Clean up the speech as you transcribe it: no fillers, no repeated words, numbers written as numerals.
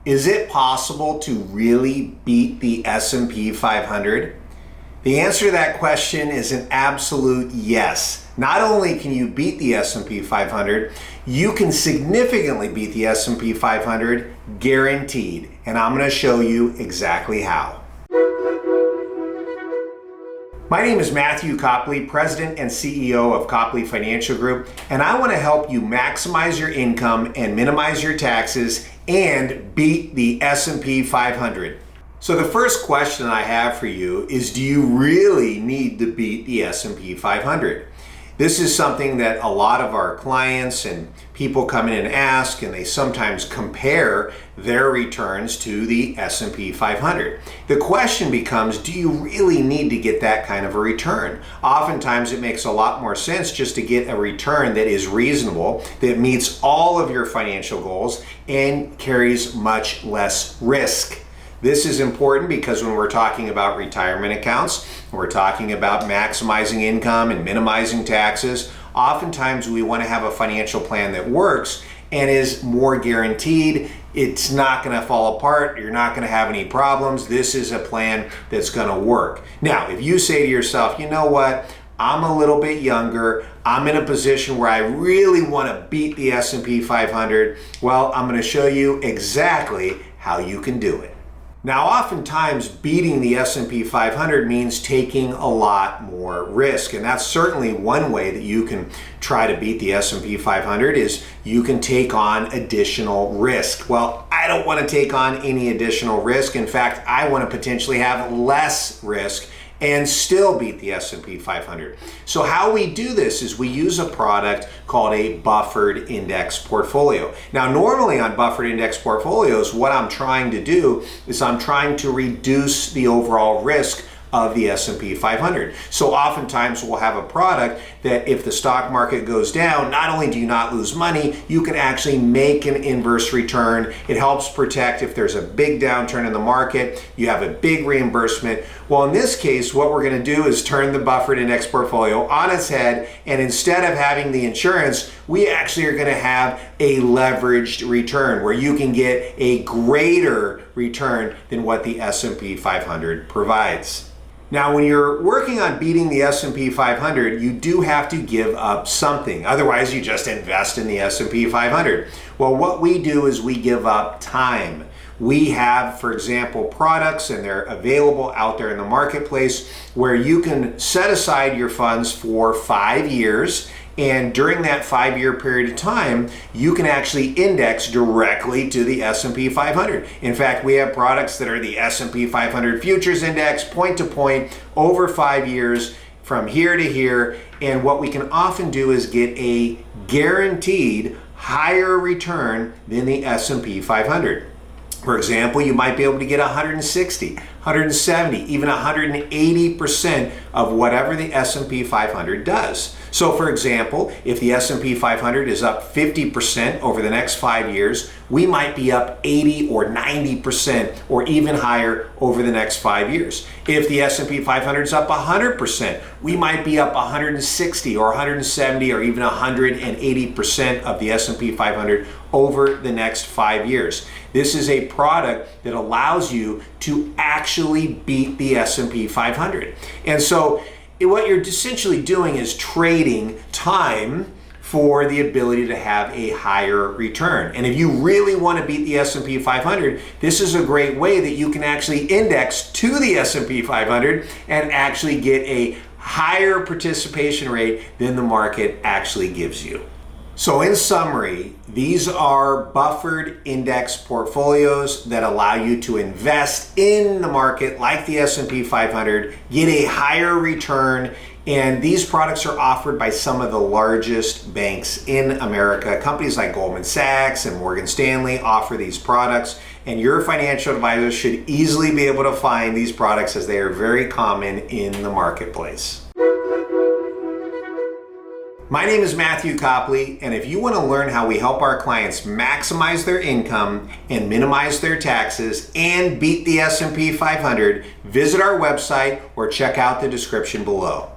Is it possible to really beat the S&P 500? The answer to that question is an absolute yes. Not only can you beat the S&P 500, you can significantly beat the S&P 500, guaranteed. And I'm going to show you exactly how. My name is Matthew Copley, President and CEO of Copley Financial Group, and I want to help you maximize your income and minimize your taxes and beat the S&P 500. So the first question I have for you is, do you really need to beat the S&P 500? This is something that a lot of our clients and people come in and ask, and they sometimes compare their returns to the S&P 500. The question becomes, do you really need to get that kind of a return? Oftentimes it makes a lot more sense just to get a return that is reasonable, that meets all of your financial goals and carries much less risk. This is important because when we're talking about retirement accounts, we're talking about maximizing income and minimizing taxes. Oftentimes we want to have a financial plan that works and is more guaranteed. It's not going to fall apart. You're not going to have any problems. This is a plan that's going to work. Now, if you say to yourself, you know what? I'm a little bit younger. I'm in a position where I really want to beat the S&P 500. Well, I'm going to show you exactly how you can do it. Now, oftentimes beating the S&P 500 means taking a lot more risk, and that's certainly one way that you can try to beat the S&P 500 is you can take on additional risk. Well, I don't want to take on any additional risk. In fact, I want to potentially have less risk and still beat the S&P 500. So how we do this is we use a product called a buffered index portfolio. Now, normally on buffered index portfolios, what I'm trying to do is I'm trying to reduce the overall risk of the S&P 500. So oftentimes we'll have a product that if the stock market goes down, not only do you not lose money, you can actually make an inverse return. It helps protect if there's a big downturn in the market, you have a big reimbursement. Well, in this case, what we're going to do is turn the buffered index portfolio on its head, and instead of having the insurance, we actually are going to have a leveraged return where you can get a greater return than what the S&P 500 provides. Now, when you're working on beating the S&P 500, you do have to give up something. Otherwise, you just invest in the S&P 500. Well, what we do is we give up time. We have, for example, products, and they're available out there in the marketplace where you can set aside your funds for 5 years. And during that 5-year period of time, you can actually index directly to the S&P 500. In fact, we have products that are the S&P 500 Futures Index, point to point, over 5 years, from here to here. And what we can often do is get a guaranteed higher return than the S&P 500. For example, you might be able to get 160, 170, even 180% of whatever the S&P 500 does. So for example, if the S&P 500 is up 50% over the next 5 years, we might be up 80 or 90% or even higher over the next 5 years. If the S&P 500 is up 100%, we might be up 160 or 170 or even 180% of the S&P 500 over the next 5 years. This is a product that allows you to actually beat the S&P 500. And so what you're essentially doing is trading time for the ability to have a higher return. And if you really want to beat the S&P 500, this is a great way that you can actually index to the S&P 500 and actually get a higher participation rate than the market actually gives you. So in summary, these are buffered index portfolios that allow you to invest in the market like the S&P 500, get a higher return, and these products are offered by some of the largest banks in America. Companies like Goldman Sachs and Morgan Stanley offer these products, and your financial advisor should easily be able to find these products as they are very common in the marketplace. My name is Matthew Copley, and if you want to learn how we help our clients maximize their income and minimize their taxes and beat the S&P 500, visit our website or check out the description below.